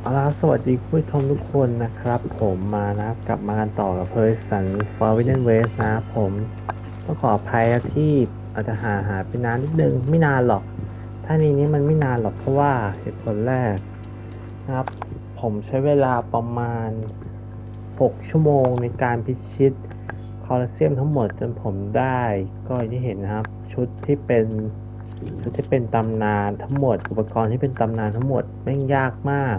เอาละครับสวัสดีผู้ชมทุกคนนะครับผมมานะครับกลับมากันต่อกับเพอร์สันฟอร์วินเวสนะครับผมต้องขออภัยที่อาจจะหาไปนานนิดนึงไม่นานหรอกถ้านี้มันไม่นานหรอกเพราะว่าเหตุผลแรกนะครับผมใช้เวลาประมาณ6 ชั่วโมงในการพิชิตคอลอสเซียมทั้งหมดจนผมได้ก็อย่างที่เห็นนะครับชุดที่เป็นตำนานทั้งหมดอุปกรณ์ที่เป็นตำนานทั้งหมดแม่งยากมาก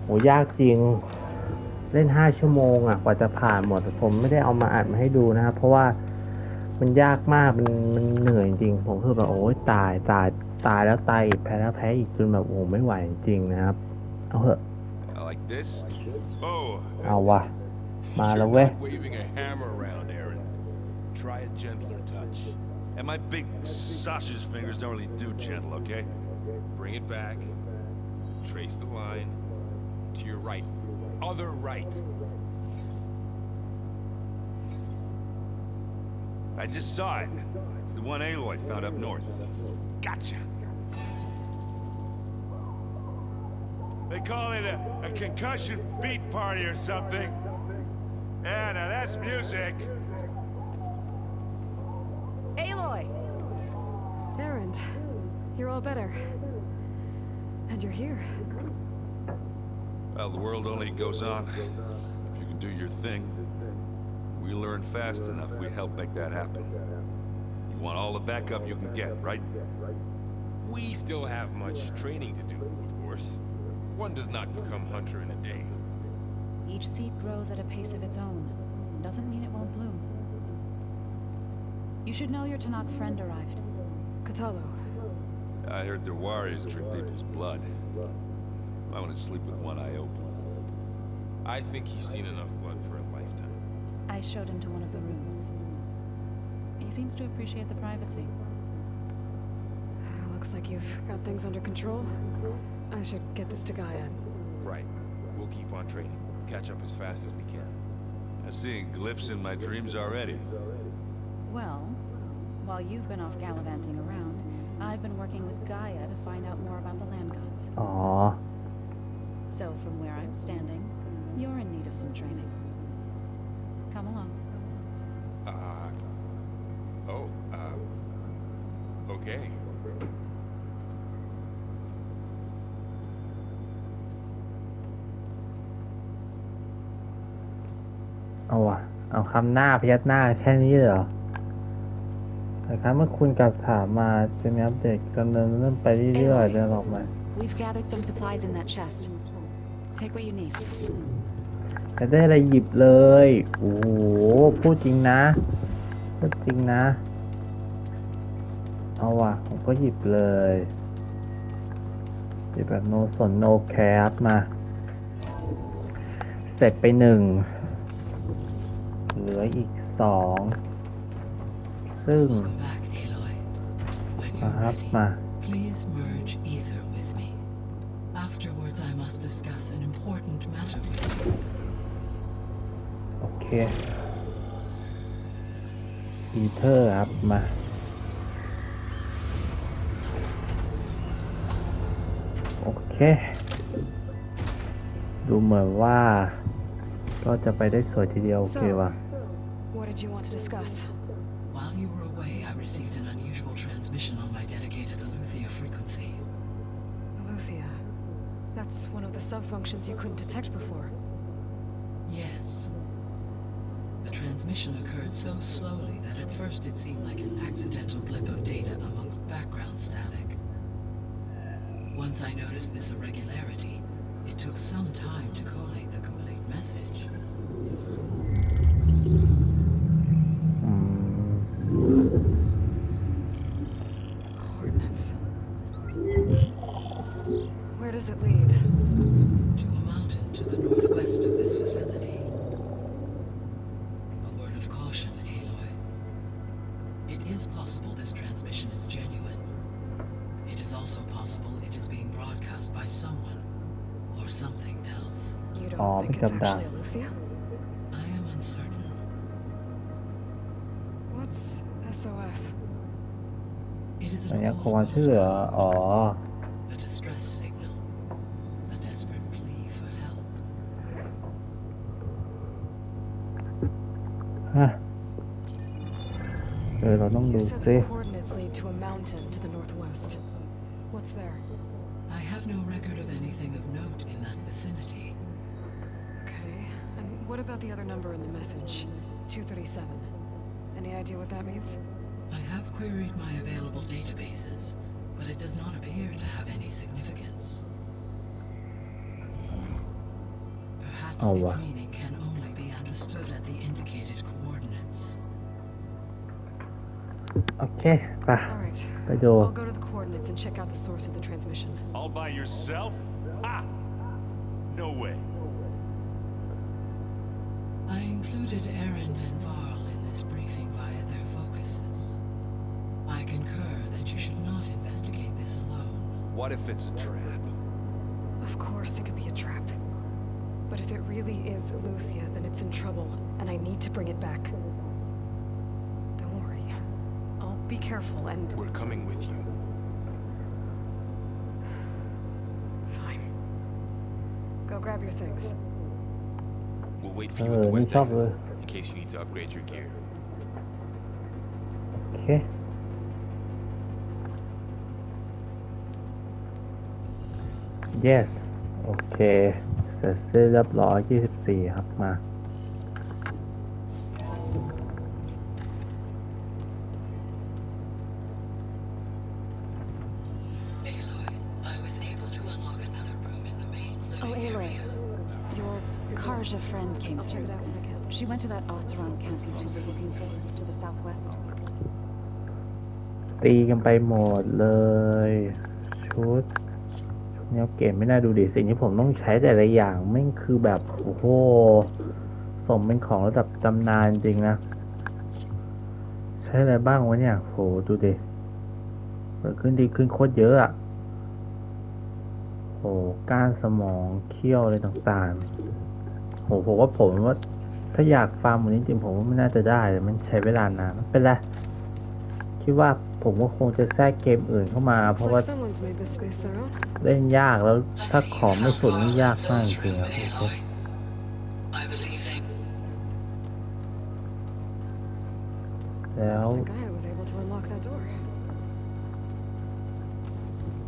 โหยากจริงเล่น5 ชั่วโมงกว่าจะผ่านหมดแต่ผมไม่ได้เอามาอัดมาให้ดูนะครับเพราะว่ามันยากมากมันเหนื่อยจริงผมคือแบบโอ้ยตายแล้วตายอีกแพ้แล้วแพ้อีกจนแบบโอ้ไม่ไหวจริงนะครับเอาเถอะเอาวะมาแล้วเว้ยAnd my big sausage fingers don't really do gentle, okay? Bring it back. Trace the line to your right. Other right. I just saw it. It's the one Aloy found up north. Gotcha. They call it a concussion beat party or something. Yeah, now that's music. Aloy! Erend, you're all better. And you're here. Well, the world only goes on. If you can do your thing, we learn fast enough, we help make that happen. You want all the backup you can get, right? We still have much training to do, of course. One does not become hunter in a day. Each seed grows at a pace of its own. Doesn't mean it won't bloom. You should know your Tanakh friend arrived. Katalo. I heard their warriors drink people's blood. I want to sleep with one eye open. I think he's seen enough blood for a lifetime. I showed him to one of the rooms. He seems to appreciate the privacy. Looks like you've got things under control. I should get this to Gaia. Right. We'll keep on training. Catch up as fast as we can. I'm seeing glyphs in my dreams already. Well, while you've been off gallivanting around, I've been working with Gaia to find out more about the land gods. Aww. So from where I'm standing, you're in need of some training. Come along. Okay. เอาคำหน้าพยักหน้าแค่นี้เหรอแต่ครับเมื่อคุณกลับถามมาจะมีอัปเดตกันเริ่มไปเรื่อยๆจะหรอกไหม We've gathered some supplies in that chest. Take what you need. จะได้อะไรหยิบเลยโอ้โหพูดจริงนะเอาผมก็หยิบเลยหยิบแบบโนสนโนแคสมาเสร็จไป1เหลืออีก2ซึ่งนะครับมา Please merge ether with me. Afterwards, I must discuss an important matter with you. โอเคอีเทอร์ครับมาโอเคดูเหมือนว่าก็จะไปได้สวยทีเดียวโอเคว่ะ What did you want to discuss? While you were away, I received an unusual transmission on my dedicated Aletheia frequency. Aletheia. That's one of the sub-functions you couldn't detect before. Yes. The transmission occurred so slowly that at first it seemed like an accidental blip of data amongst background static. Once I noticed this irregularity, it took some time to collate the complete message. Coordinates. Where does it lead? To a mountain to the northwest of this facility. A word of caution, Aloy. It is possible this transmission is genuine. It is also possible it is being broadcast by someone or something else. You don't think it's actually Aletheia? I am uncertain. What's SOS? It is สัญ an ญาณ old ขอความช่วยเหลือ a distress signal, a desperate plea. ฮะเราต้อง You ดู said ซิ the coordinates lead to a mountain to the northwest. What's there? I have no record of anything of note in that vicinity. Okay. And what about the other number in the message? 237. Any idea what that means? I have queried my available databases, but it does not appear to have any significance. Perhaps its meaning can only be understood at the indicated coordinates. โอเคไป All right. ไปดู I'll go to the coordinates and check out the source of the transmission. All by yourself? Ha! No way. I included Erend and Varl in this briefing via their focuses. I concur that you should not investigate this alone. What if it's a trap? Of course it could be a trap. But if it really is Luthia, then it's in trouble, and I need to bring it back. Don't worry. I'll be careful and... We're coming with you. Fine. Go grab your things. We'll wait for you at the นี่ west ชอบ exit เลย in case you need to upgrade your gear. โอเค yes โอเคเสร็จสิ้นเรียบร้อย24ครับมา Aloy, I was able to unlock another room in the main Oh, living Aloy. area. Your Karja friend came I'll through. check it out. She went to that Oseram camp you two were looking for, to the southwest. ตีกันไปหมดเลยชุดแนวเกมไม่น่าดูดิสิ่งที่ผมต้องใช้แต่ละอย่างแม่งคือแบบโอ้โหสมเป็นของระดับตำนานจริงนะใช้อะไรบ้างวะเนี่ยโหดูดิเปิดขึ้นดีขึ้นโคตรเยอะอะโหก้านสมองเขี้ยวอะไรต่างๆโหผมว่าถ้าอยากฟาร์มหมดนี้จริงผมว่าไม่น่าจะได้แต่มันใช้เวลานานไม่เป็นไรคิดว่าผมก็คงจะแทรกเกมอื่นเข้ามาเพ Looks ราะว่า like someone's made this space their own. เล่นยากแล้วถ้าของไม่สุดนี่ยากมากจริงๆครับ Aloy. I believe they แล้ว Looks like Gaia was able to unlock that door.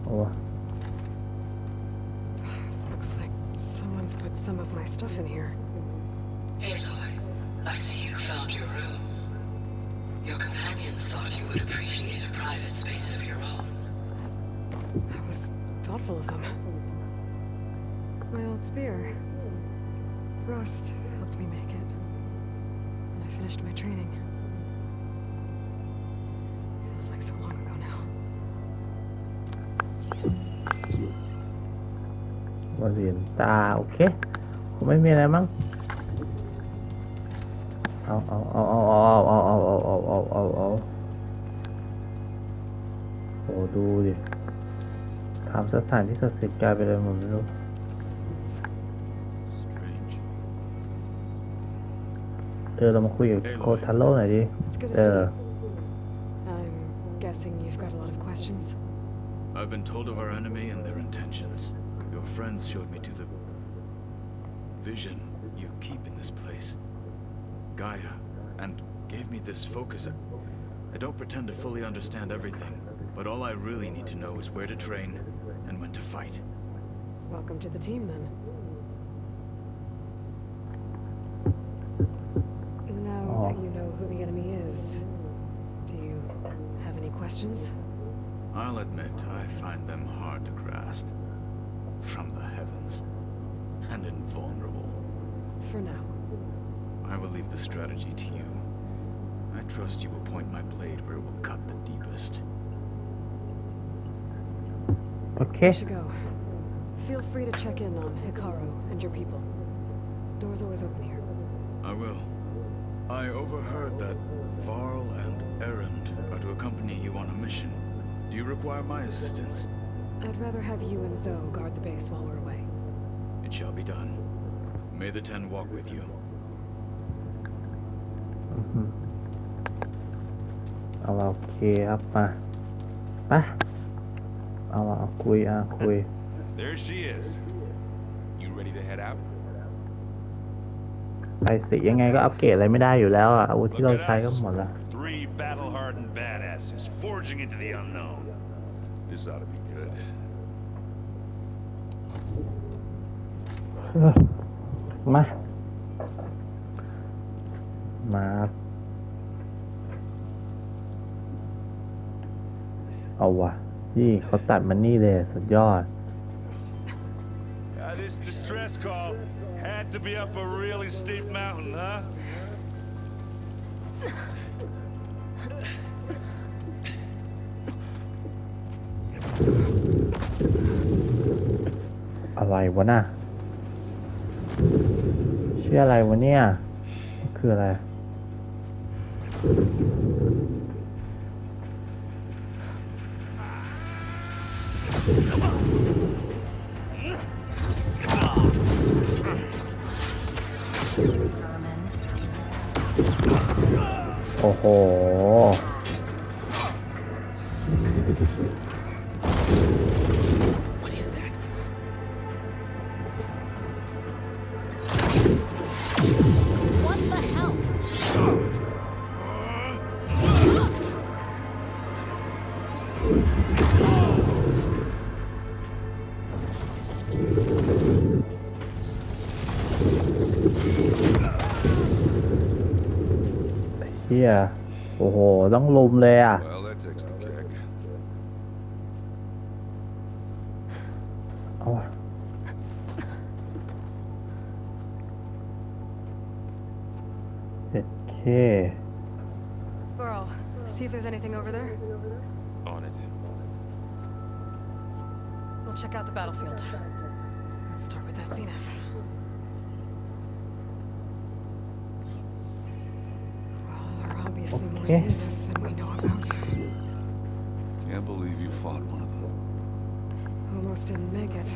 โอ้ Looks like someone's put some of my stuff in here. Aloy, I see you found your room. Your companions thought you would appreciate a private space of your own. That was thoughtful of them. My old spear. Rust helped me make it. When I finished my training. Feels like so long ago now. ว่าเหรียญตาโอเคคงไม่มีอะไรมั้งเอาโหดูดิถามสถานที่ศักดิ์สิทธิ์กลายเป็นอะไรหมดไม่รู้ Strange. เรามาคุยกับโคทาโร่หน่อยดิ It's good to see you. I'm guessing you've got a lot of questions. I've been told of our enemy and their intentions. Your friends showed me to the vision you keep in this place, Gaia, and gave me this focus. I don't pretend to fully understand everything, but all I really need to know is where to train and when to fight. Welcome to the team, then. Now that you know who the enemy is, do you have any questions? I'll admit I find them hard to grasp. From the heavens. And invulnerable. For now. I will leave the strategy to you. I trust you will point my blade where it will cut the deepest. โอเค I should go. Feel free to check in on Hikaru and your people. Door's always open here. I will. I overheard that Varl and Erend are to accompany you on a mission. Do you require my assistance? I'd rather have you and Zoe guard the base while we're away. It shall be done. May the Ten walk with you. เอาโอเคครับมาไปเอาคุย There she is. You ready to head out? ไปสิยังไงก็อัปเกรดอะไรไม่ได้อยู่แล้วอ่ะอาวุธที่เรา Look ใช้ at ก็ us. หมดละ Three battle-hardened badasses forging into the unknown. This ought to be good. มาเอาวะนี่เขาตัดมันนี่เลยสุดยอด This distress call had to be up a really steep mountain, huh? อะไรวะน่ะชื่ออะไรวะเนี่ยคืออะไรโอ้โหเฮียโอ้โหต้องลุมเลยอ่ะ Well, that takes the cake. เอาวะเด็ดเค Burrow, see if there's anything over there. On it. We'll check out the battlefield. Let's start with that zenith. Well, there are obviously more Okay. zeniths than we know about. Can't believe you fought one of them. Almost didn't make it.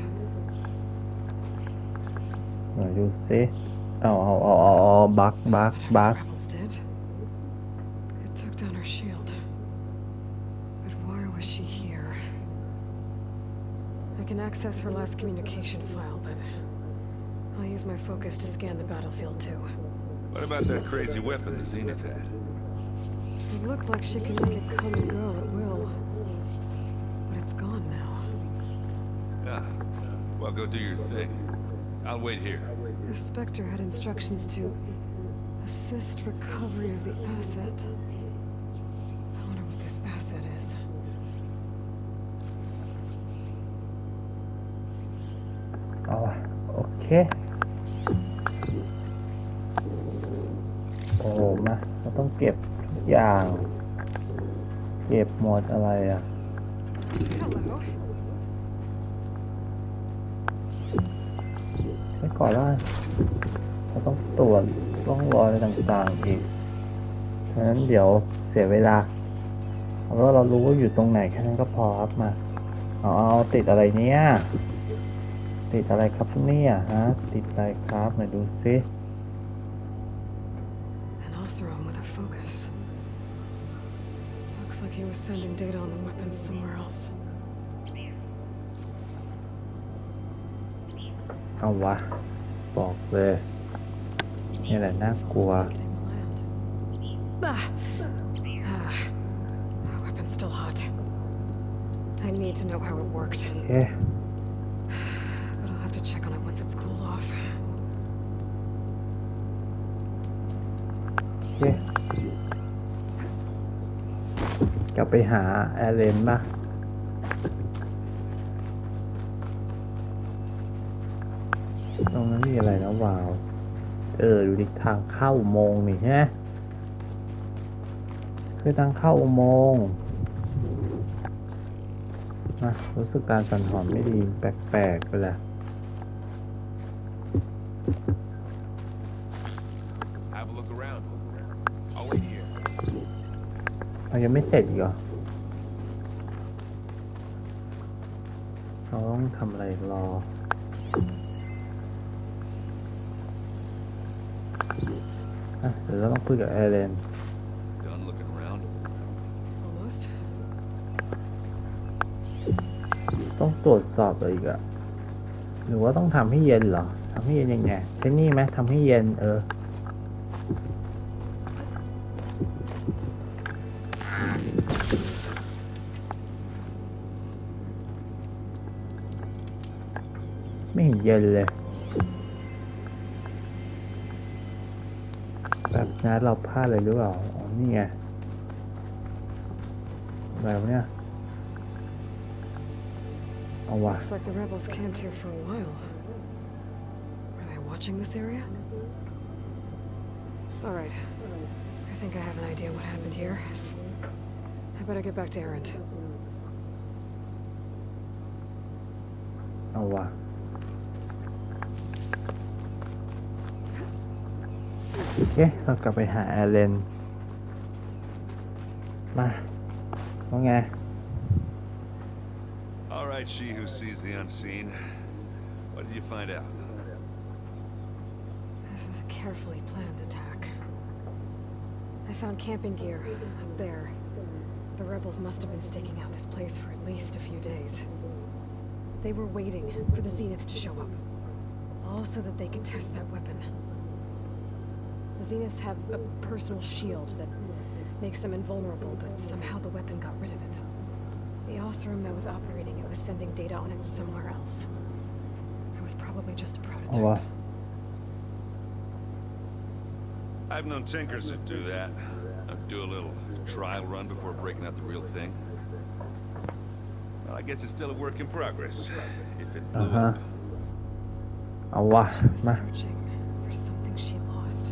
หน่อยดูสิเอาบัก Whatever the rebels did, it took down her shield. But why was she here? I can access her last communication file, but I'll use my focus to scan the battlefield too. What about that crazy weapon the Zenith had? It looked like she could make it come and go at will. But it's gone now. Ah, well, go do your thing. I'll wait here. The Spectre had instructions to assist recovery of the asset. I wonder what this asset is. เอาวะโอเคโอ้มาเราต้องเก็บทุกอย่างเก็บหมดอะไรอ่ะ Hello. ไว้ก่อนว่าเราต้องตรวจร่องรอยอะไรต่างๆอีกฉะนั้นเดี๋ยวเสียเวลาเอาว่าเรารู้ว่าอยู่ตรงไหนแค่นั้นก็พอครับมาเอาติดอะไรเนี่ยติดอะไรครับเนี่ยฮะติดอะไรครับไหนดูซิ An Oseram with a focus. Looks like he was sending data on the weapons somewhere else. เอาวะบอกเลยนี่แหละน่ากลัว Ah. The weapon's still hot. I need to know how it worked. โอเค But I'll have to check on it once it's cooled off. โอเคกลับไปหาแอร์เลนป่ะตรงนั้นมีอะไรนะวาวดูดิทางเข้าอุโมงค์นี่ฮะคือทางเข้าอุโมงค์นะรู้สึกการสั่นหอนไม่ดีแปลกๆไปแล้ว Have a look around. I'll wait here. เรายังไม่เสร็จอีกเหรอเราต้องทำอะไรรอเดี๋ยวเราต้องคุยกับแอร์เลน Done looking around. Almost. ต้องตรวจสอบอะไรอีกอะหรือว่าต้องทำให้เย็นเหรอทำให้เย็นยังไงใช้นี่ไหมทำให้เย็น ไม่เห็นเย็นเลยแบบนั้นเราพลาดเลยหรือเปล่าอ๋อนี่ไงอะไรวะเนี่ยเอาวะ Looks like the rebels camped here for a while. Are they watching this area? Alright. I think I have an idea what happened here. I better get back to Erend. เอาวะโอเคเรากลับไปหาแอเลนมาว่าไง All right, she who sees the unseen. What did you find out? This was a carefully planned attack. I found camping gear up there. The rebels must have been staking out this place for at least a few days. They were waiting for the Zeniths to show up, all so that they could test that weapon. The Zeniths have a personal shield that makes them invulnerable, but somehow the weapon got rid of it. The Osram that was operating it was sending data on it somewhere else. It was probably just a เอา prototype. วะ I've known tinkers that do that. Do a little trial run before breaking out the real thing. Well, I guess it's still a work in progress. If it blew up. เอาวะ She was มา searching for something she lost.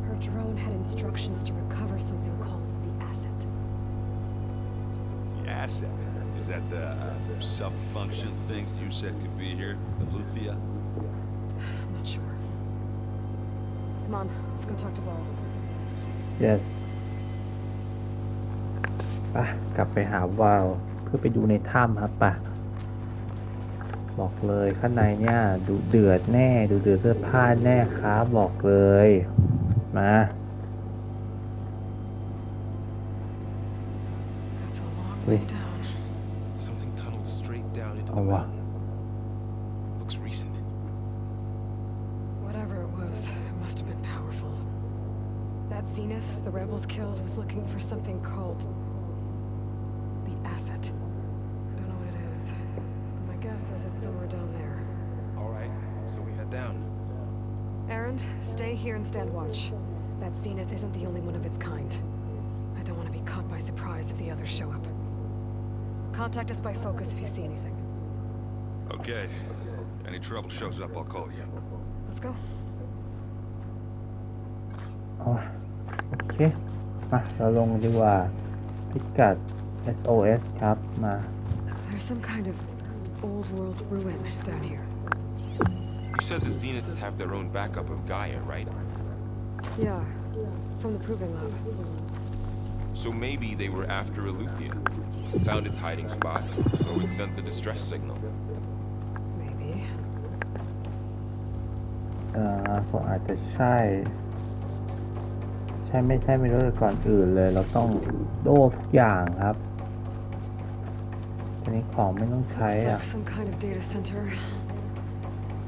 Her drone had instructions to recover something called the asset. The asset? Is that the sub-function thing you said could be here? The Luthia? I'm not sure. Come on, let's go talk to Val. yes ไปกลับไปหาวาลเพื่อไปดูในถ้ำครับป่ะบอกเลยข้างในเนี่ยดูเดือดแน่ดูเดือดเสื้อผ้าแน่ครับบอกเลยมา That's a long Wait. way down. Something tunneled straight down into the เอาวะ mountain. Looks recent. Whatever it was, it must have been powerful. That Zenith the rebels killed was looking for something called the asset. I don't know what it is, but my guess is it's somewhere down there. All right, so we head down. Erend, stay here and stand watch. That Zenith isn't the only one of its kind. I don't want to be caught by surprise if the others show up. Contact us by focus if you see anything. Okay. Any trouble shows up, I'll call you. Let's go. เอาวะโอเคมาเราลงดีกว่าพิกัด SOS ครับมา There's some kind of old world ruin down here. You said the Zeniths have their own backup of Gaia, right? Yeah, from the proving lab. So maybe they were after Eleuthia. Found its hiding spot, so it sent the distress signal. Maybe. ก็อาจจะใช่ ใช่ไม่ใช่ไม่รู้แต่ก่อนอื่นเลยเราต้องโดทุกอย่างครับทีนี้ของไม่ต้องใช้ Looks อ่ะ like some kind of data center.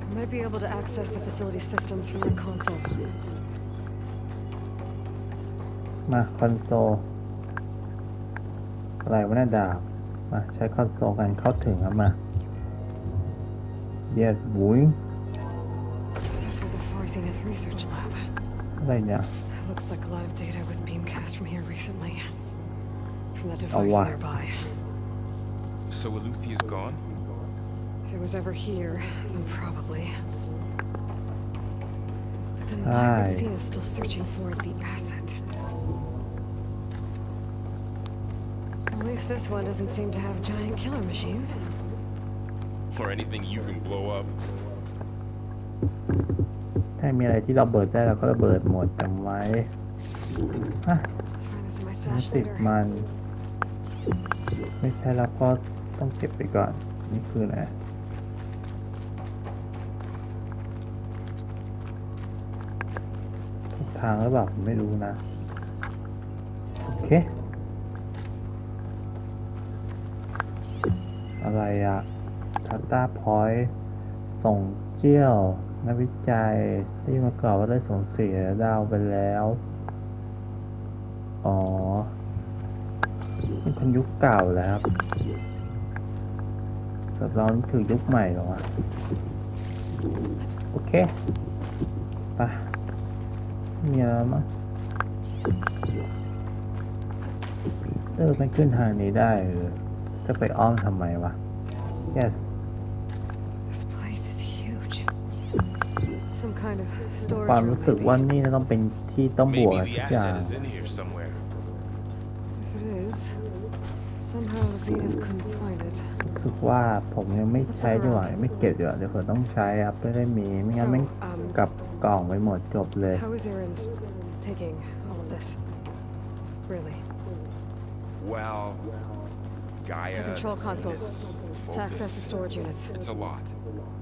I might be able to access the facility systems from the console. มาคอนโซลอะไรวะน่าดาบมาใช้คอนโซลกันเข้าถึงครับมาเดียดบุ้ย This was a Far Zenith research lab. อะไรเนี่ย Looks like a lot of data was beamcast from here recently. From that Oh, device wow. nearby. So Eleuthia's gone? If it was ever here, then probably. But then why Aye. would Zenith still searching for the asset? At least this one doesn't seem to have giant killer machines. Or anything you can blow up. ถ้ามีอะไรที่เราเบิดได้เราก็ระเบิดหมดจำไว้ฮะ Find this in my ไม่ stash ติด later. มัน ไม่ใช่แล้วก็ต้องเก็บไปก่อน นี่คืออะไรถูกทางหรือเปล่าผมไม่รู้นะ โอเค อะไรอะทัตตาพอยต์ส่งเจี้ยวนักวิจัยที่มาก่อนว่าได้ส่งเสียดาวไปแล้ว อ๋อเป็นคนยุคเก่าแล้วครับ แต่เราถือยุคใหม่เหรอวะโอเคไปมีอะไรมั้งไม่ขึ้นทางนี้ได้จะไปอ้อมทำไมวะ yes This place is huge. Some kind of storage ความ room, รู้สึก maybe. ว่านี่ต้องเป็นที่ต้องบวก Maybe อะไร the ทุกอย่าง asset is in here somewhere. If it is, somehow Zenith couldn't find it. รู้สึกว่าผมยังไม่ใช้ดีกว่าไม่เก็บดีกว่าเดี๋ยวผมต้องใช้ครับไม่ได้มีไม่งั้น So, ไม่กลับกล่องไปหมดจบเลย How is Erend taking all of this? Really? Well, Gaia. The control the console. units, To access the focus. storage units. It's a lot.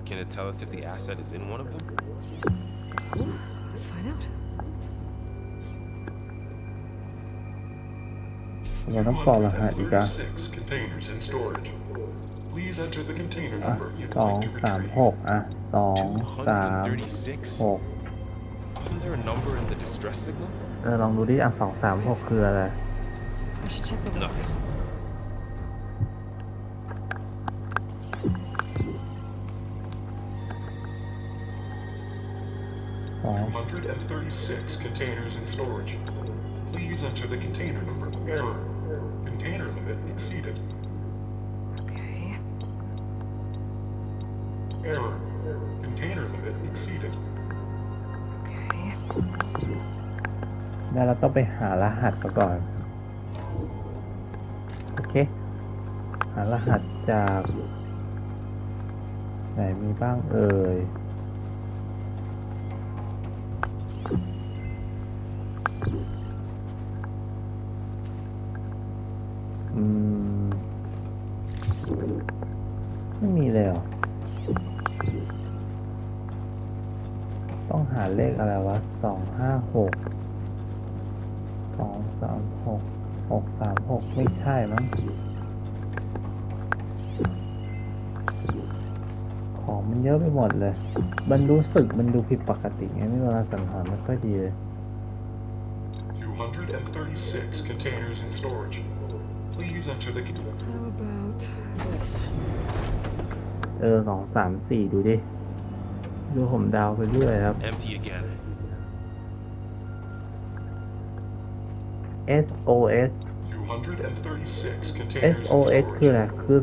Can it tell us if the asset is in one of them? Let's find out. เราต้องกรอกรหัสอีกอะ 236 containers in storage. Please enter the container อ่ะ number you'd สอง like to สาม retrieve. หกอ่ะสองสามหก Wasn't there a number in the distress signal? ลองดูดิอ่ะ236คืออะไร I should check the log. Nothing. 236 containers in storage. Please enter the container number. Error. Container limit exceeded. Okay. Error. Container limit exceeded. Okay. แล้วเราต้องไปหารหัสก่อนโอเคหารหัสจากไหนมีบ้างเอ่ยไม่มีเลยเหรอต้องหาเลขอะไรวะ256 236 636ไม่ใช่มั้งของมันเยอะไปหมดเลยมันรู้สึกมันดูผิดปกติไงไม่เวลาสังหารไม่ค่อยดีเลย 236 containers in storage. Please enter the. How about this? 234ดูดิดูผมดาวไปเรื่อยครับ Empty again. SOS 236 containers in SOS คืออะไร storage. คือ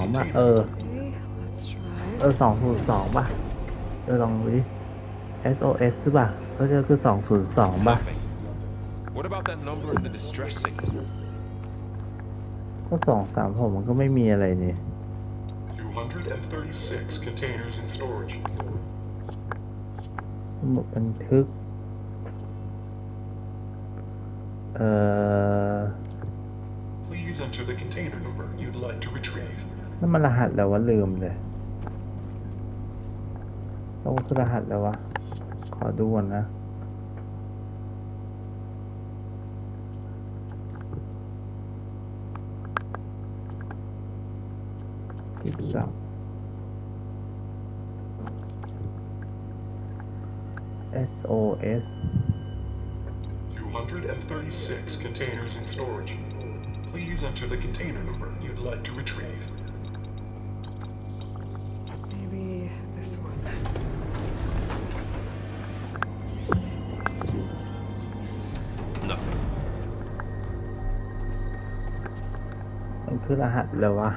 202ป่ะOkay, let's try. 202ป่ะลองดูดิ SOS ใช่ป่ะก็จะคือ202ป่ะ Nothing. What about that number in the distress signal? ก็236มันก็ไม่มีอะไรนี่ 236 containers in storage. สมุดบันทึกPlease enter the container number you'd like to retrieve. นั่นมันรหัสแล้ววะลืมเลยต้องคือรหัสแล้ววะขอดูก่อนนะอีกสักSOS 236 containers in storage. Please enter the container number you'd like to retrieve. Maybe this one. Nothing. มันคือรหัสเลยวะ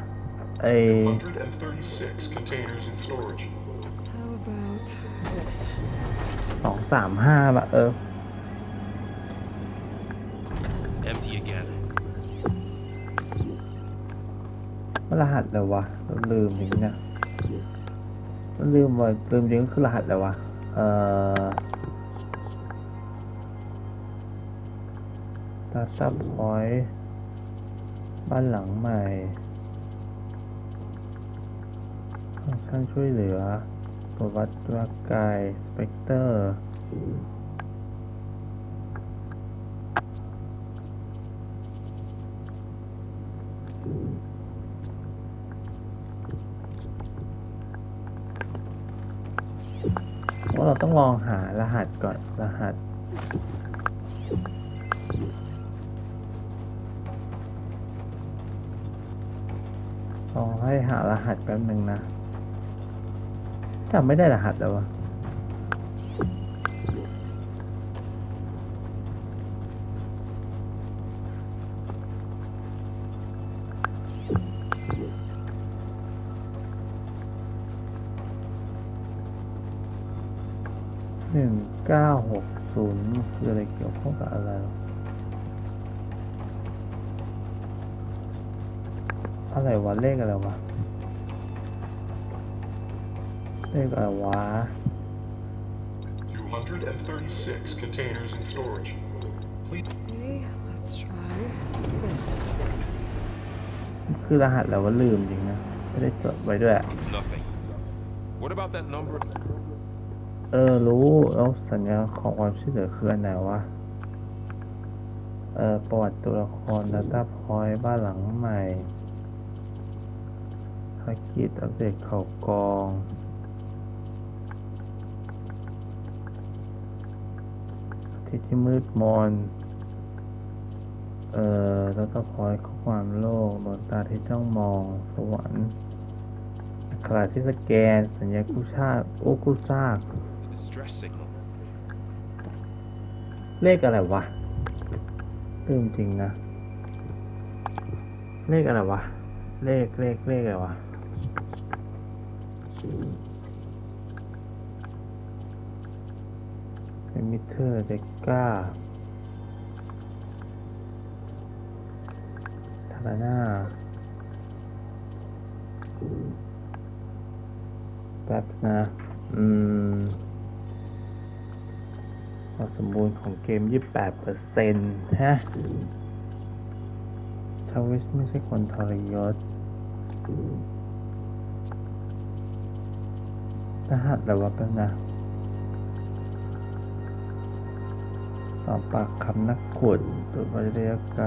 236 containers in storage. How about this? 235ป่ะEmpty again. มันรหัสเลยวะเราลืมจริงเนี่ยมันลืมจริงก็คือรหัสเลยวะData Point บ้านหลังใหม่ฟังก์ชันช่วยเหลือตรวจวัดร่างกายสเปกเตอร์ว่าเราต้องลองหารหัสก่อนรหัส ลองให้หารหัสแป๊บนึงนะจำไม่ได้รหัสแล้ววะ1960คืออะไรเกี่ยวข้องกับอะไรอะไรวะเลขอะไรวะเลขอะไรวะ 236 containers in storage. Please. Okay, let's try this. คือรหัสแล้วว่าลืมจริงนะไม่ได้จดไว้ด้วย Nothing. What about that number? รู้แล้วสัญญาของความช่วยเหลือคืออันไหนวะประวัติตัวละคร Data Point บ้านหลังใหม่ภารกิจอัปเดตข่าวกองที่มืดมนData Point ข้อความโลกดวงตาที่จ้องมองสวรรค์อักขระที่สแกนสัญญากู้ชาติกู้ซาก Distress signal. เลขอะไรวะลืมจริงนะเลขอะไรวะเลขอะไรวะมิเตอร์เดก้าทาราน่าแป๊บนะความสมบูรณ์ของเกม 28% ฮะทวิสไม่ใช่คนทรยศรหัสอะไรวะแป๊บนะสอบปากคำนักขุดตัวระยะไกล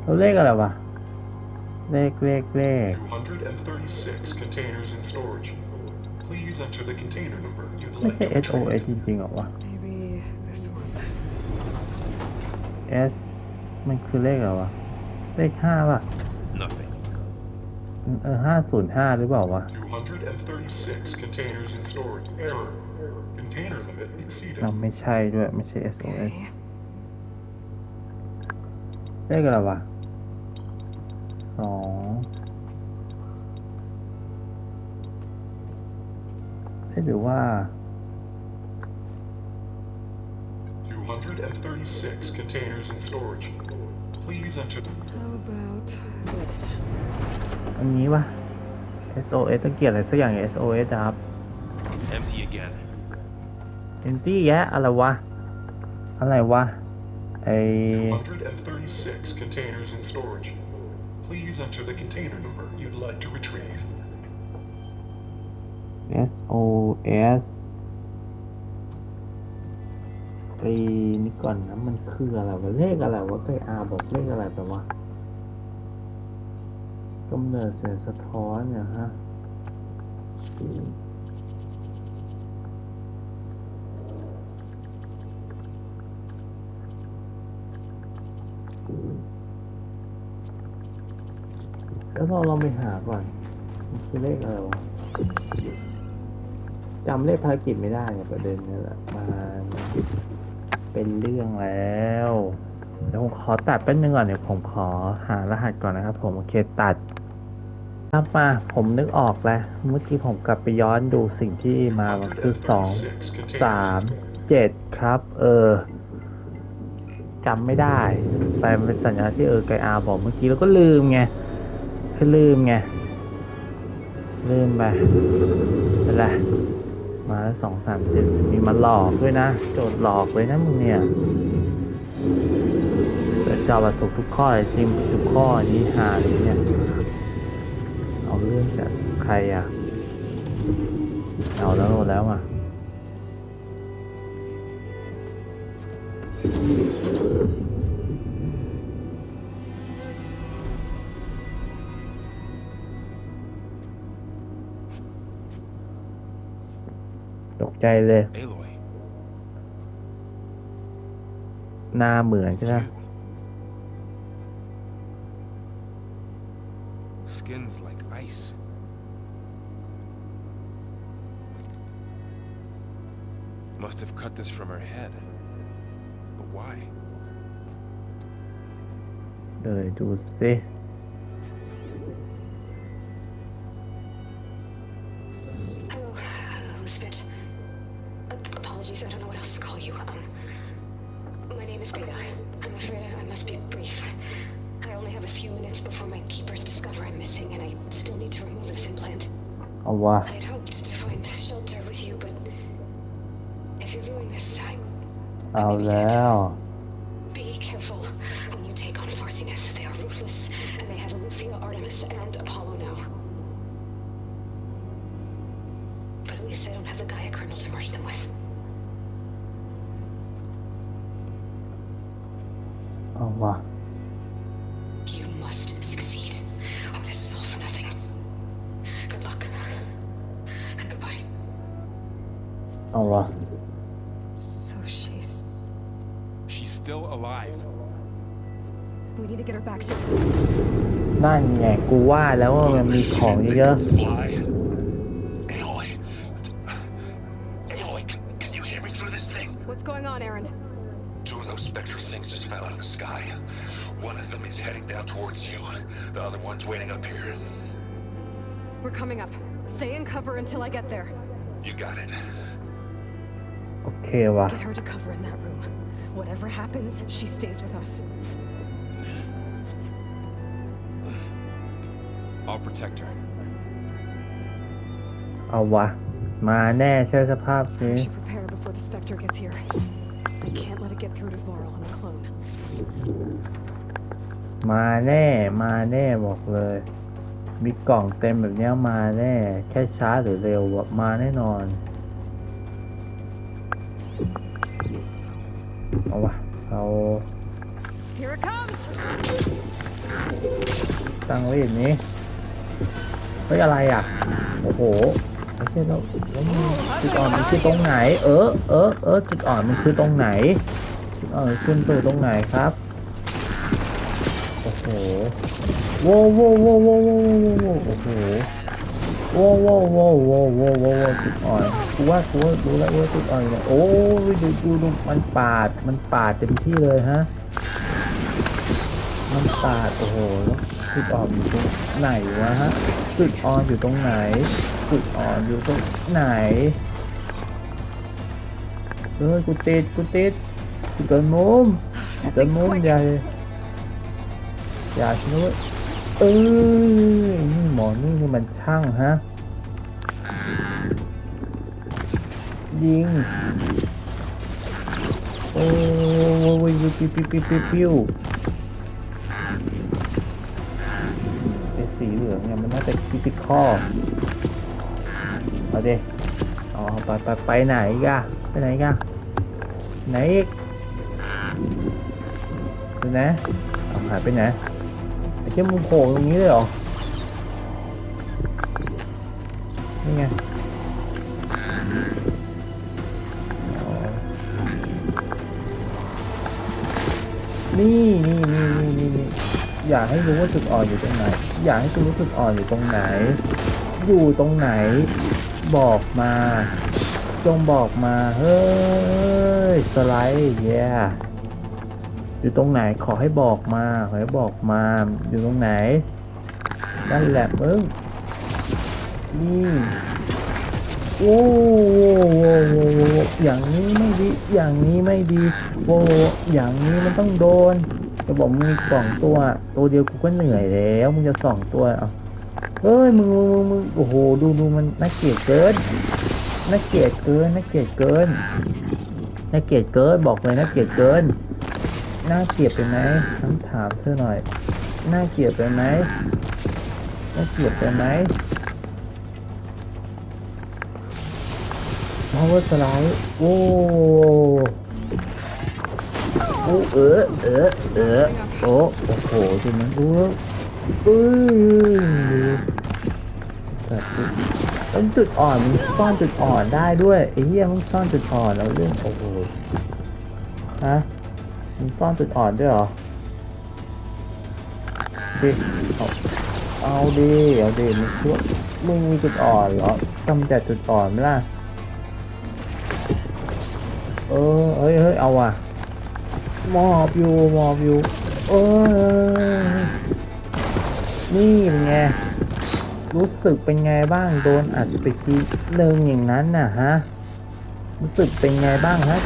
เราเลขอะไรวะเลข 236 containers in storage. Please enter the container number you'd ไม่ like ใช่ to SOS retrieve. จริงๆหรอวะ Maybe this one. S มันคือเลขอะไรวะเลข5ป่ะ Nothing. 505หรือเปล่าวะ 236 containers in storage. Error. Container limit exceeded. ไม่ใช่ด้วยไม่ใช่ SOS Okay. เลขอะไรวะ2หรือว่า 236 containers in storage. Please enter. How about this? อันนี้วะ SOS ต้องเกี่ยวอะไรสักอย่าง SOS ครับ Empty again. Empty แยะอะไรวะไอ 236 containers in storage. Please enter the container number you'd like to retrieve. SOS ไปนี่ก่อนนะมันคืออะไรวะเลขอะไรวะไกอาบอกเลขอะไรไปวะกำเนิดเสียงสะท้อนเนี่ยฮะแล้วเราไปหาก่อนมันคือเลขอะไรวะจำเลขภารกิจไม่ได้เนี่ยประเด็นนี่แหละมาเป็นเรื่องแล้วเดี๋ยวผมขอตัดแป๊บนึงก่อนเดี๋ยวผมขอหารหัสก่อนนะครับผมโอเคตัดครับมาผมนึกออกแล้วเมื่อกี้ผมกลับไปย้อนดูสิ่งที่มาคือ2 3 7ครับจำไม่ได้แต่มันเป็นสัญญาที่ไกอาบอกเมื่อกี้แล้วก็ลืมไงลืมไปเป็นไรมาแล้ว2 3 7มีมาหลอกด้วยนะโจทย์หลอกเลยนะมึงเนี่ยแต่เจ้าประถูกทุกข้อเลยจริงทุกข้อนี้หาเลยเนี่ยเอาเรื่องจากใครอ่ะเอาแล้วอ่ะตกใจเลย Aloy. หน้าเหมือนใช่ไหม You. skin's like ice. Must have cut this from her head. But why? เลยดูสิ Hello, Spit. Apologies, I don't know what else to call you. My name is Beta. I'm afraid I must be brief. I only have a few minutes before my keepers discover I'm missing, and I still need to remove this implant. เอาวะ I'd hoped to find shelter with you, but if you're viewing this, I เอาแล้ว be careful when you take on Farsiness. They are ruthless, and they have Aletheia, Artemis, and Apollo now. But at least I don't have the Gaia kernel to merge them with. เอาวะ You must succeed. Oh, this was all for nothing. Good luck. And goodbye. เอาวะ So She's still alive. we need to get her back to... นั่นไงกูว่าแล้วว่ามันมีของเยอะ Fly. Aloy. Aloy, can you hear me through this thing? What's going on, Errand? Two of those spectral things just fell out of the sky. One of them is heading down towards you. The other one's waiting up here. We're coming up. Stay in cover until I get there. You got it. โอเควะ Get her to cover in that room. Whatever happens, she stays with us. I'll protect her. เอาวะ มาแน่ใช่สภาพนี้ I should prepare before the Spectre gets here. I can't let it get through to Varl on the clone. มาแน่ มาแน่บอกเลย มีกล่องเต็มแบบเนี้ยมาแน่ แค่ช้าหรือเร็วอะมาแน่นอน เอาวะ เอา Here it comes! ตั้งไว้อย่างนี้ เฮ้ยอะไรอ่ะ โอ้โหไม่ใช่แล้วจุดอ่อนมันคือตรงไหน จุดอ่อนมันคือตรงไหน จุดอ่อนมันขึ้นตัวตรงไหนครับ โอ้โหโว้โว้โว้โว้โว้โว้โอ้โหโว้โว้โว้โว้โว้โว้จุดอ่อนกูว่าดูแล้วว่าจุดอ่อนเนี่ยโอ้ยดูมันปาดเต็มที่เลยฮะมันปาดโอ้โหจุดอ่อนอยู่ตรงไหนวะฮะจุดอ่อนอยู่ตรงไหนจุดอ่อนอยู่ตรงไหนกูติดเกินมุมอย่าชนุดนี่หมอนี่คือมันช่างฮะยิงโอ้ยปิ้วไอ้สีเหลืองเนี่ยมันน่าจะคิปิคอลเอาดิไปไหนกะไหนอีกดูนะเอาหายไปไหนไอ้เจ้ามึงโผล่ตรงนี้เลยเหรอนี่ไงนี่อยากให้รู้ว่าจุดอ่อนอยู่ตรงไหนอยากให้รู้ว่าจุดอ่อนอยู่ตรงไหนบอกมาจงบอกมาเฮ้ยสไลด์อยู่ตรงไหนขอให้บอกมาอยู่ตรงไหนนั่นแหละมึงนี่โอ้อย่างนี้ไม่ดีโอ้อย่างนี้มันต้องโดนจะบอกมึงมี2ตัวเดียวกูก็เหนื่อยแล้วมึงจะ2ตัวเอาเฮ้ยมึงโอ้โหดูมันน่าเกลียดเกินบอกเลยน่าเกลียดเกินน่าเกลียดไปไหมฉันถามเธอหน่อยน่าเกลียดไปไหมเพราะว่าสไลด์โอ้โอ้โอ้โหดูมันมันจุดอ่อนมันซ่อนจุดอ่อนได้ด้วยไอ้เหี้ยมันซ่อนจุดอ่อนแล้วเรื่องโอ้โหฮะมันซ่อนจุดอ่อนด้วยเหรอดิ เอาดิมึงช่วยมึงมีจุดอ่อนเหรอกำจัดจุดอ่อนไหมล่ะเฮ้ยเอาว่ะมอบอยู่นี่เป็นไงรู้สึกเป็นไงบ้างโดนอัดไปทีนึงอย่างนั้นน่ะฮะรู้สึกเป็นไงบ้างฮะ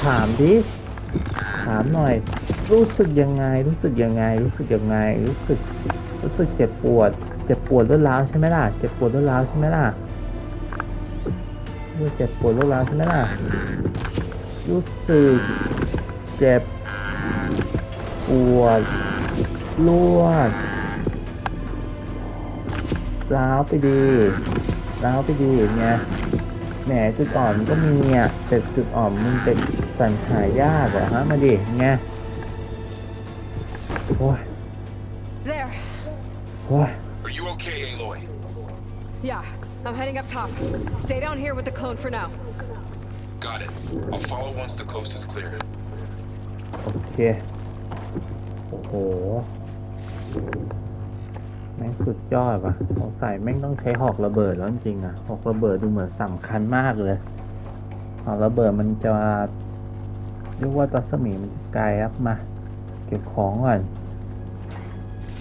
ถามดิถามหน่อยรู้สึกยังไงรู้สึกเจ็บปวดรวดร้าวใช่ไหมล่ะเจ็บปวดรวดร้าวใช่ไหมล่ะรู้สึกเจ็บปวดรวดร้าวใช่ไหมล่ะรู้สึกเจ็บปวดรวดร้าวไปดีไงแหมจุดอ่อนมันก็มีอ่ะแต่จุดอ่อนมันเป็นสัญหายากเหรอฮะมาดิไงโอ้ย There. โอ้ย Are you okay, Aloy? Yeah, I'm heading up top. Stay down here with the clone for now. Got it. I'll follow once the coast is clear. โอเคโอ้โหแม่งสุดยอดว่ะสงสัยแม่งต้องใช้หอกระเบิดแล้วจริงๆอ่ะหอกระเบิดดูเหมือนสำคัญมากเลยหอกระเบิดมันจะเรียกว่ารัศมีมันจะไกลครับมาเก็บของก่อน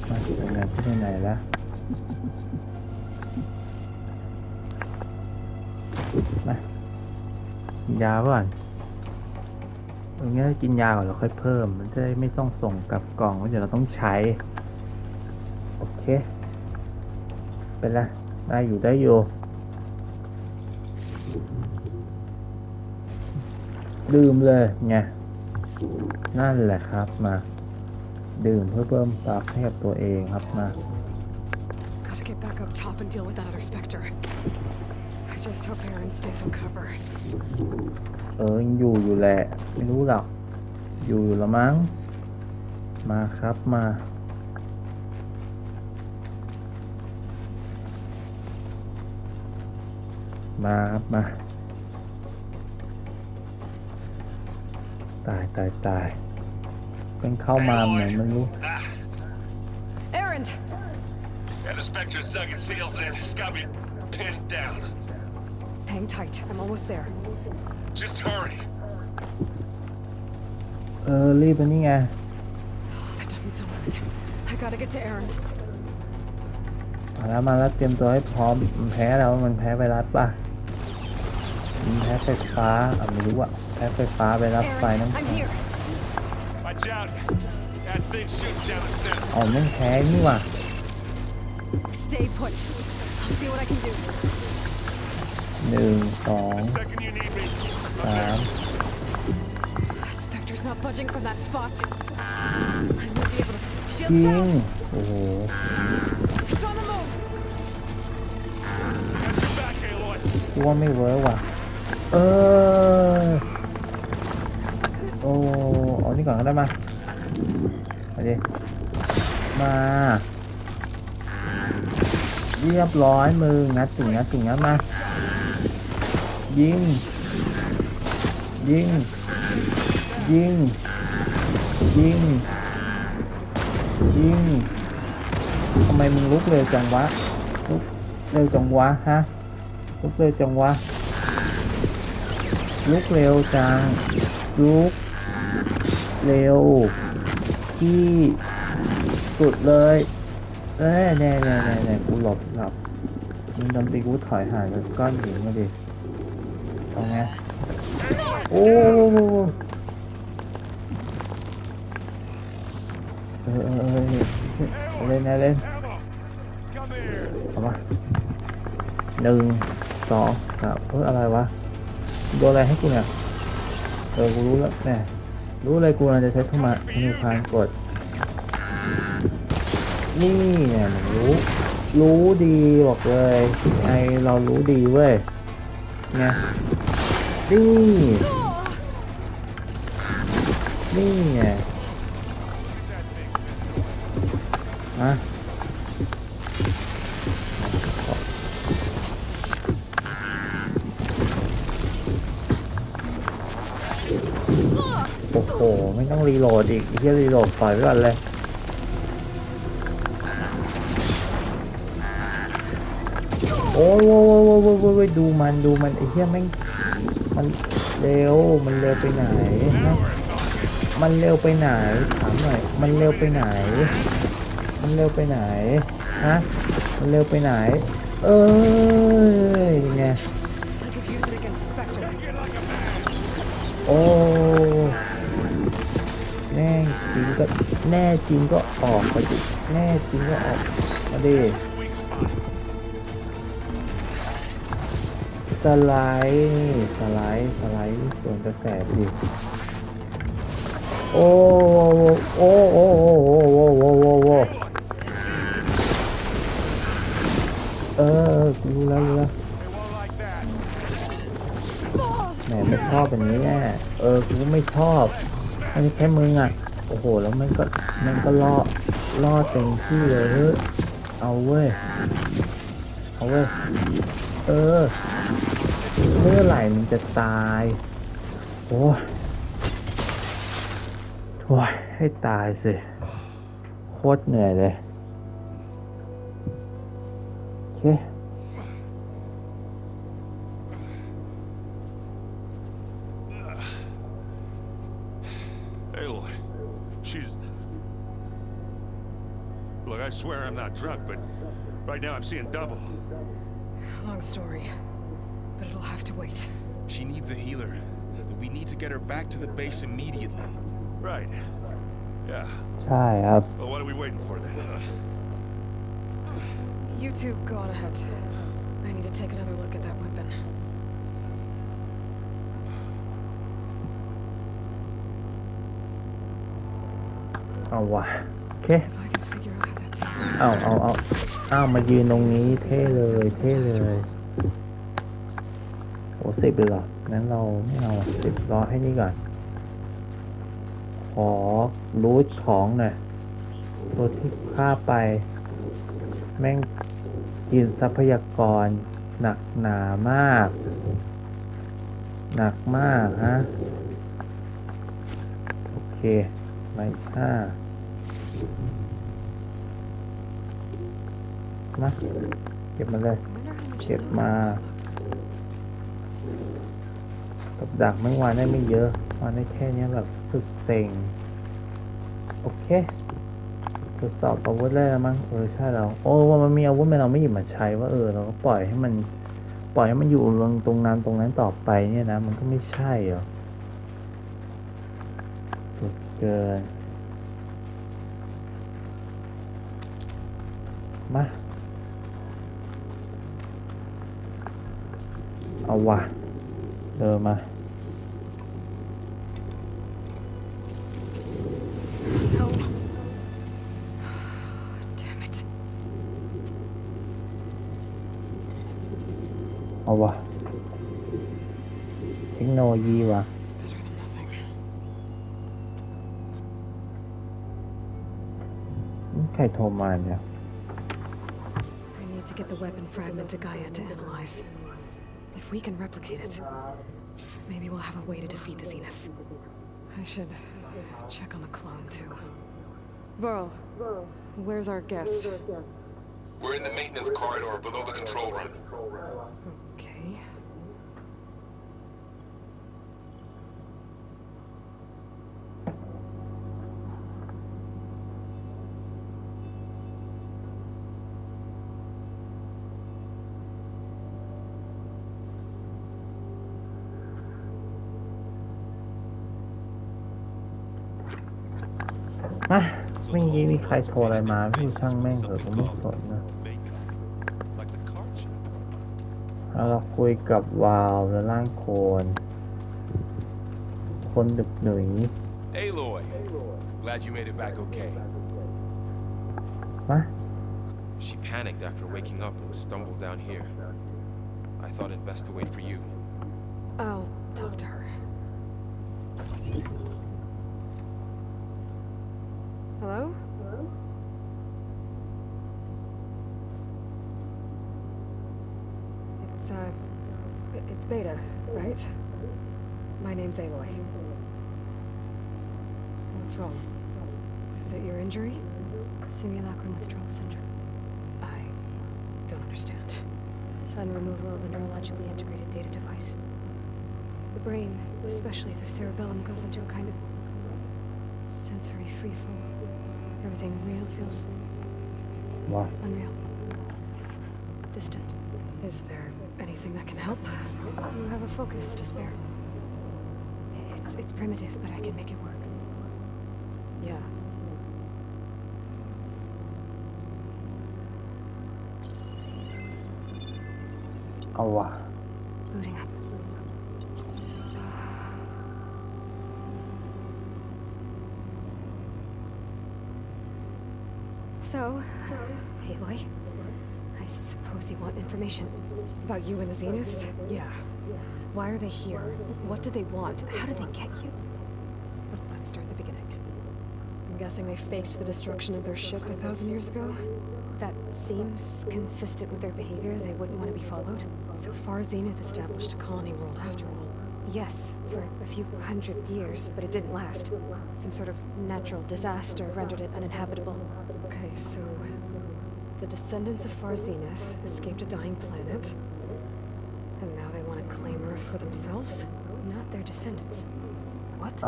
มาทำงานที่ไหนแล้วมากินยาก่อนตรงนี้กินยาก่อนเราค่อยเพิ่มมันจะได้ไม่ต้องส่งกลับกล่องเพราะเดี๋ยวเราต้องใช้โอเคเป็นไรได้อยู่ดื่มเลยไงนั่นแหละครับมาดื่มเพื่อเพิ่มปรับให้กับตัวเองครับมา Gotta get back up top and deal with that other Spectre. I just hope Aaron stays on cover. ยังอยู่แหละไม่รู้หรอกอยู่ละมั้งมาครับมาครับมาตายเป็นเข้ามาเหมือนมันรู้ Aaron! Yeah, the Spectre's dug its heels in. It's got me pinned down. Hang tight. I'm almost there. Just hurry. รีบไปนี่ไง That doesn't sound good. I gotta get to Aaron. มาแล้วเตรียมตัวให้พร้อมมันแพ้แล้วมันแพ้ไวรัสป่ะมันแพ้ไฟฟ้าไม่รู้อะแพ้ไฟฟ้าไวรัสไฟน้ำ I'm here. Watch out. That thing shoots down the center. ไม่แพ้นี่ว่ะ Stay put. I'll see what I can do. 1 2 Second you need me. 3 Spectre's not budging from that spot. I might be able to ยิ shield ง down. โอ้โห It's on the move. Got your back, Aloy. ว่าไม่เวิร์กว่ะเอานี่ก่อนก็ได้มาดิมาเรียบร้อยมืองัดถึงมายิงทำไมมึงลุกเร็วจังวะลุกเร็วจังลุกเร็วที่สุดเลยแน่กูหลบมึงดำตีกูถอยห่างจากก้อนหินมาดิตรงไงโอ้เล่นเอามา1 2 3อะไรวะโดนอะไรให้กูเนี่ยกูรู้แล้วแน่รู้เลยกูจะใช้เข้ามามีพานกดนี่เนี่ยรู้ดีบอกเลยเรารู้ดีเว้ยไงนี่ไงโอ้โหไม่ต้องรีโหลดอีกที่รีโหลดปล่อยไว้ก่อนเลย อ้ยดูมันไอ้เหี้ยแม่งมันเร็วไปไหนนะมันเร็วไปไหนถามหน่อยมันเร็วไปไหนฮะมันเร็วไปไหนไงโอ้แน่จริงก็ออกมาดิแน่จริงก็ออกมาดิสไลด์ส่วนกระแสดิโอ้รู้แล้วแหมไม่ชอบแบบนี้แน่กูก็ไม่ชอบมันแค่มึงอ่ะโอ้โหแล้วมันก็ล่อเต็มที่เลยเอาเว้ยเมื่อไหร่มันจะตายโอ้ยให้ตายสิโคตรเหนื่อยเลยโอเคAloy, she's... Look, I swear I'm not drunk, but right now I'm seeing double. Long story, but it'll have to wait. She needs a healer. We need to get her back to the base immediately. Right. Yeah. ใช่ครับ Well, what are we waiting for then? You two go on ahead. I need to take another look at that weapon. เอาว่ะโอเค If I can figure out how that เอามายืนตรงนี้เท่เลยโอ้10เลยเหรองั้นเราไม่เอา10รอให้นี่ก่อนขอรูทของหน่อยตัวที่ฆ่าไปแม่งกินทรัพยากรหนักหนามากฮะโอเคไม่ฆ่ามาเก็บมาเลยเก็บมากับดักไม่วานได้ไม่เยอะวานได้แค่นี้แบบสุดเซ็งโอเคทดสอบอาวุธได้แล้วมั้งใช่แล้วโอ้ว่ามันมีอาวุธเราไม่หยิบมาใช้ว่าเราก็ปล่อยให้มันอยู่ตรงนั้นต่อไปเนี่ยนะมันก็ไม่ใช่หรอสุดเกินมาเอาว่ะมา No. Damn it. เอาว่ะเทคโนโลยีว่ะ It's better than nothing. ใครโทรมาเนี่ย I need to get the weapon fragment to Gaia to analyze. If we can replicate it, maybe we'll have a way to defeat the Zeniths. I should check on the clone, too. Varl, where's our guest? We're in the maintenance corridor below the control room. Okay.เมื่อกี้มีใครโทรอะไรมาไม่รู้ช่างแม่งเหรอผมไม่สนนะเราคุยกับวาวและร่างโคนดึกหนุ่ย Aloy, glad you made it back okay. มา She panicked after waking up and stumbled down here. I thought it best to wait for you. I'll talk to her. Hello? It's Beta, right? My name's Aloy. What's wrong? Is it your injury? Simulacrum withdrawal syndrome. I don't understand. Sudden removal of a neurologically integrated data device. The brain, especially the cerebellum, goes into a kind of sensory freefall. Everything real feels unreal. Distant. Is there anything that can help? Do you have a focus to spare? It's primitive, but I can make it work. Yeah. Booting up. So, Aloy, I suppose you want information about you and the Zeniths? Yeah. Why are they here? What do they want? How did they get you? But let's start at the beginning. I'm guessing they faked the destruction of their ship 1,000 years ago? That seems consistent with their behavior. They wouldn't want to be followed. So far, Zenith established a colony world after all. Yes, for a few hundred years, but it didn't last. Some sort of natural disaster rendered it uninhabitable. Okay, so the descendants of Far Zenith escaped a dying planet, and now they want to claim Earth for themselves? Not their descendants. What?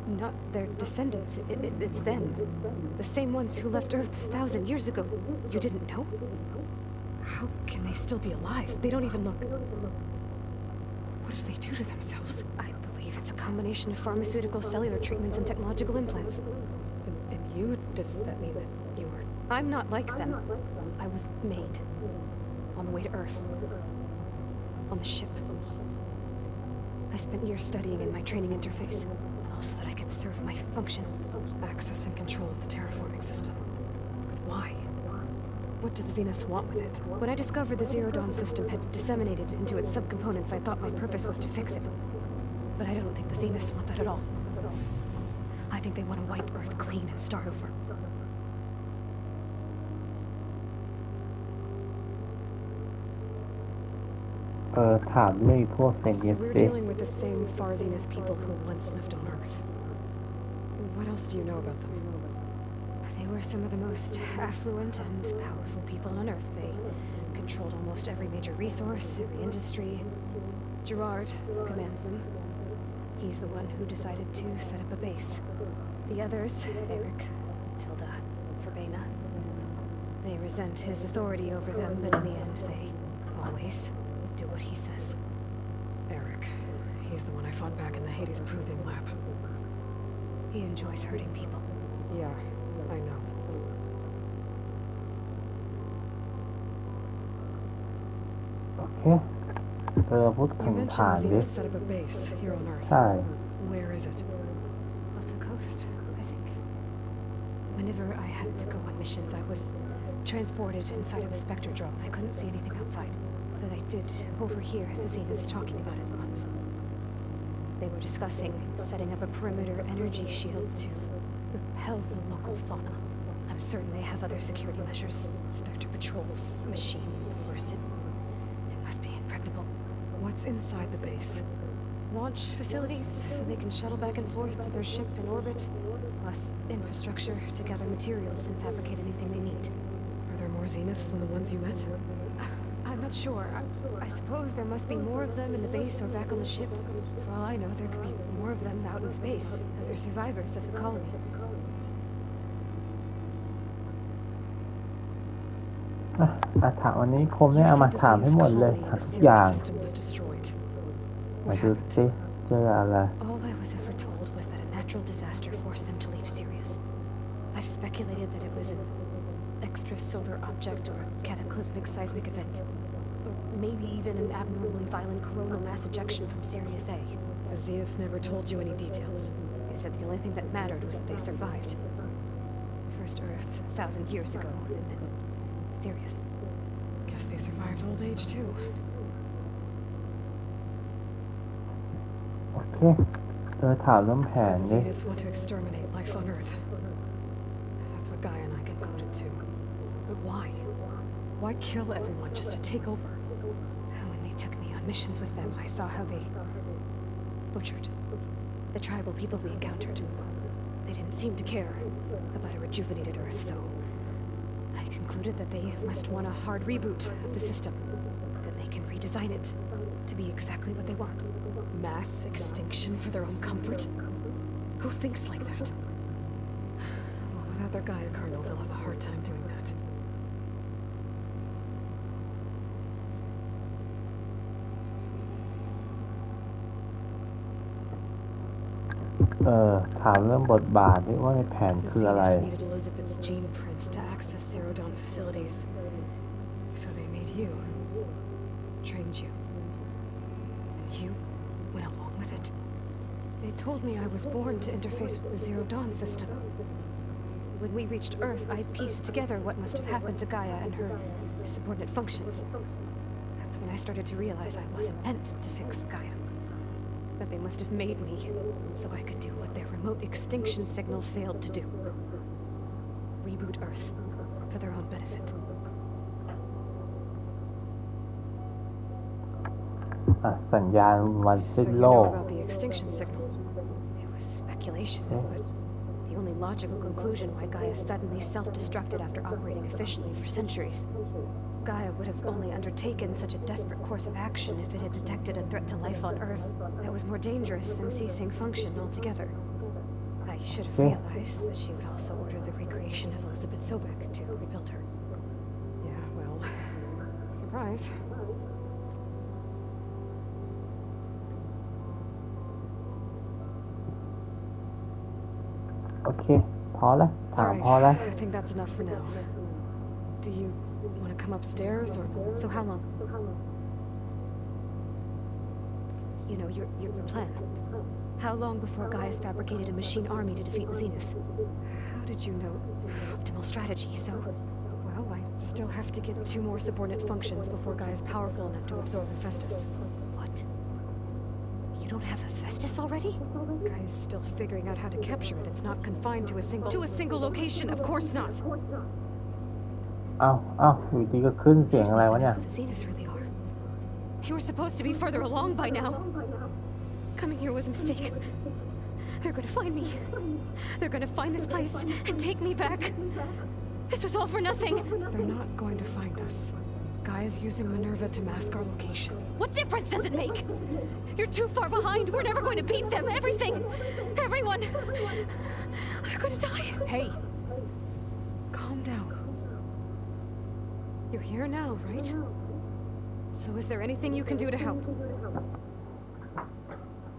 Not their descendants. It's them. The same ones who left Earth 1,000 years ago. You didn't know? How can they still be alive? They don't even look... What did they do to themselves? I believe it's a combination of pharmaceutical, cellular treatments, and technological implants. And you? Does that mean that you are... I'm not like them. I was made. On the way to Earth. On the ship. I spent years studying in my training interface, all so that I could serve my function. Access and control of the terraforming system. But why? What do the Zeniths want with it? When I discovered the Zero Dawn system had disseminated into its subcomponents, I thought my purpose was to fix it. But I don't think the Zeniths want that at all. I think they want to wipe Earth clean and start over. So we're dealing with the same Far Zenith people who once lived on Earth. What else do you know about them? They were some of the most affluent and powerful people on Earth. They controlled almost every major resource, every industry. Gerard commands them. He's the one who decided to set up a base. The others, Eric, Tilda, Verbena, they resent his authority over them, but in the end, they always do what he says. Eric. He's the one I fought back in the Hades Proving Lab. He enjoys hurting people. Yeah, I know. Okay. You mentioned Zenith set up a base here on Earth. Where is it? Off the coast, I think. Whenever I had to go on missions, I was transported inside of a Spectre drone. I couldn't see anything outside. But I did overhear the Zeniths talking about it once. They were discussing setting up a perimeter energy shield to repel the local fauna. I'm certain they have other security measures. Spectre patrols, machine lures. It must be impregnable. What's inside the base? Launch facilities, so they can shuttle back and forth to their ship in orbit. Plus infrastructure to gather materials and fabricate anything they need. Are there more Zeniths than the ones you met? I'm not sure. I suppose there must be more of them in the base or back on the ship. For all I know, there could be more of them out in space. They're survivors of the colony. ถามวันนี้คมได้เอามาถามให้หมดเลยทุกอย่างมาดูสิเจออะไร All I was ever told was that a natural disaster forced them to leave Sirius. I've speculated that it was an extrasolar object or a cataclysmic seismic event. Or maybe even an abnormally violent coronal mass ejection from Sirius A. The Zeniths never told you any details. They said the only thing that mattered was that they survived. First Earth 1,000 years ago, and then Sirius. Guess they survived old age too. โอเคถามเรื่องแผน So the ดิ Zeniths want to exterminate life on Earth. That's what Gaia and I concluded too. But why? Why kill everyone just to take over? When they took me on missions with them, I saw how they butchered the tribal people we encountered. They didn't seem to care about a rejuvenated Earth, so I concluded that they must want a hard reboot of the system. Then they design it to be exactly what they want. Mass extinction for their own comfort? Who thinks like that? Well, without their Gaia kernel, they'll have a hard time doing that. ถามเรื่องบทบาทที่ว่าในแผน The คืออะไร Zeniths needed Elizabeth's gene print to access Zero Dawn facilities. So they made you, trained you, and you went along with it. They told me I was born to interface with the Zero Dawn system. When we reached Earth, I pieced together what must have happened to Gaia and her subordinate functions. That's when I started to realize I wasn't meant to fix Gaia. That they must have made me so I could do what their remote extinction signal failed to do. Reboot Earth for their own benefit. สัญญาณวันสิ้น So you โล know ก about the extinction signal. It was speculation, but the only logical conclusion why Gaia suddenly self-destructed after operating efficiently for centuries. Gaia would have only undertaken such a desperate course of action if it had detected a threat to life on Earth that was more dangerous than ceasing function altogether. I should have realized that she would also order the recreation of Elizabeth Sobek to rebuild her. Yeah, well, surprise. โอเคพอแล้วถาม Alright, พอแล้ว I think that's enough for now. Do you want to come upstairs, or so how long? You know, your plan. How long before Gaia's fabricated a machine army to defeat the Zeniths? How did you know optimal strategy? So, well, I still have to get 2 more subordinate functions before Gaia's powerful enough to absorb Hephaestus. What? You don't have Hephaestus already? Gaia's still figuring out how to capture it. It's not confined to a single location. Of course not. อ้าวอยู่ดีก็ขึ้นเสียงอะไรวะเนี่ย Who the Zeniths really are. You were supposed to be further along by now. Coming here was a mistake. They're gonna find me. They're gonna find this place and take me back. This was all for nothing. They're not going to find us. Gaia's using Minerva to mask our location. What difference does it make? You're too far behind. We're never going to beat them. Everything. Everyone. They're gonna die. Hey. Calm down. You're here now, right? So is there anything you can do to help?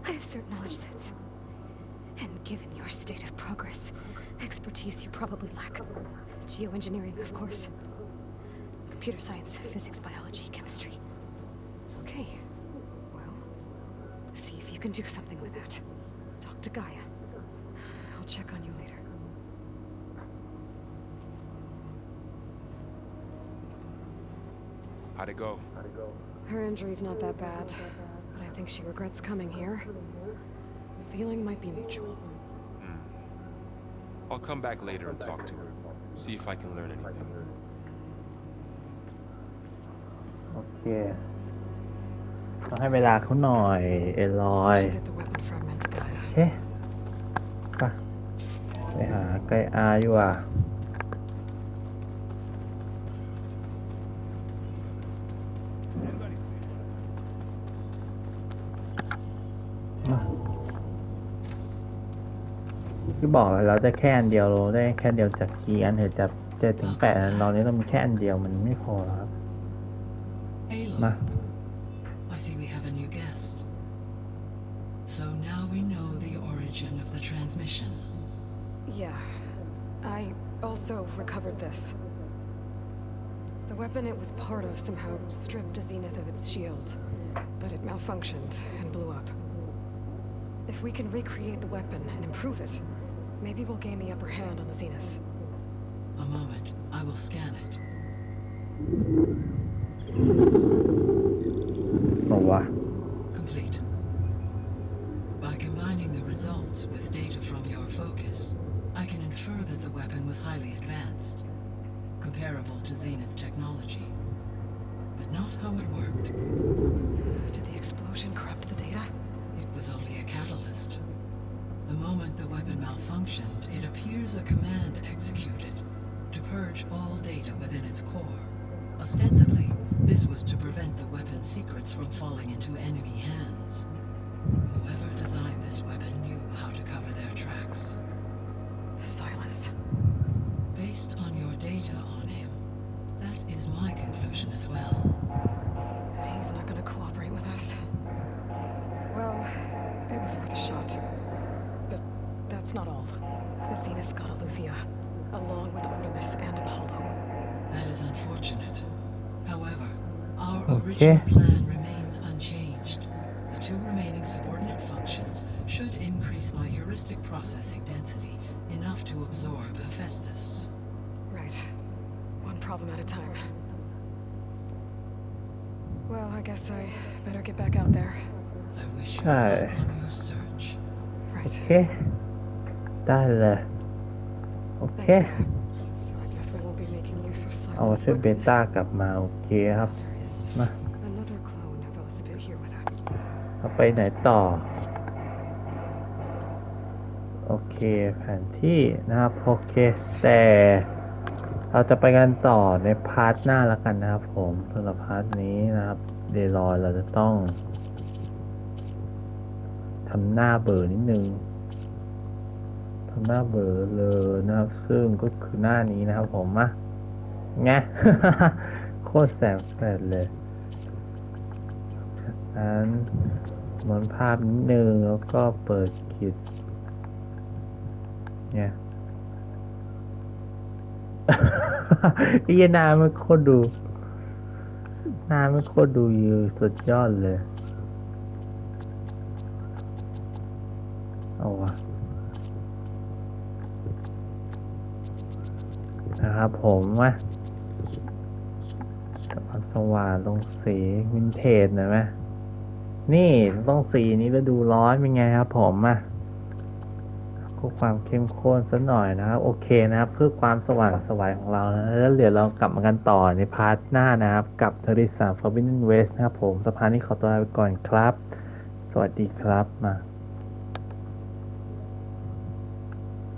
I have certain knowledge sets. And given your state of progress, expertise you probably lack. Geoengineering, of course. Computer science, physics, biology, chemistry. Okay. Well, see if you can do something with that. Talk to Gaia. I'll check on you later. How'd it go? Her injury's not that bad, but I think she regrets coming here. Feeling might be mutual. I'll come back later and talk to her. See if I can learn anything. โอเคต้องให้เวลาเขาหน่อยเอลอย Should get the weapon fragment to Gaia. โอเคไปหาไกอาอยู่อ่ะที่บอกเราจะแค่อันเดียวเราได้แค่เดียวจากกี่อันเถอะจาก7 ถึง 8อันตอนนี้เรามีแค่อันเดียวมันไม่พอแล้วครับ มา I see we have a new guest. So now we know the origin of the transmission. Yeah. I also recovered this. The weapon it was part of somehow stripped a Zenith of its shield, but it malfunctioned and blew up. If we can recreate the weapon and improve it, maybe we'll gain the upper hand on the Zeniths. A moment, I will scan it. บอกว่า Complete. By combining the results with data from your focus, I can infer that the weapon was highly advanced, comparable to Zenith technology, but not how it worked. Did the explosion corrupt the data? It was only a catalyst. The moment the weapon malfunctioned, it appears a command executed to purge all data within its core. Ostensibly, this was to prevent the weapon's secret secrets from falling into enemy hands. Whoever designed this weapon knew how to cover their tracks. Silence. Based on your data on him, that is my conclusion as well. He's not gonna cooperate with us. Well, it was worth a shot. But that's not all. The Zenith's got Aletheia, along with Artemis and Apollo. That is unfortunate. However, our original plan remains unchanged. The two remaining subordinate functions should increase my heuristic processing density enough to absorb Hephaestus. Right. One problem at a time. Well, I guess I better get back out there. I wish you Hi. luck on your search. โอ Right. เค ได้เลย โอเค Thanks, Gaia. So I guess we won't be making use of เอา Silence ช่วยเบ weapon. ต้ากลับมาโอเคครับ There is มา another clone of Elizabeth here with us. เราไปไหนต่อ โอเคแผนที่นะครับโอเคแต่เราจะไปกันต่อในพาร์ทหน้าแล้วกันนะครับผมสำหรับพาร์ทนี้นะครับเดรอยเราจะต้องทำหน้าเบอร์นิดนึงทำหน้าเบอร์เลยนะครับซึ่งก็คือหน้านี้นะครับผมอะไง โคตรแสบแปดเลยนั้นหมุนภาพนิดนึงแล้วก็เปิดกิจเนี่ย ไอ้หน้ามันโคตรดูหน้ามันโคตรดูยือสุดยอดเลยเอาวะนะครับผมว่าสว่างลงสีวินเทจหน่อยไหมนี่ต้องสีนี้แล้วดูร้อนเป็นไงครับผมอะก็ความเข้มข้นสักหน่อยนะครับโอเคนะครับเพื่อความสว่างไสวของเรานะแล้วเดี๋ยวเรากลับมากันต่อในพาร์ทหน้านะครับกับเทอริสา Forbidden West นะครับผมสะพานนี้ขอตัวลาไปก่อนครับสวัสดีครับมา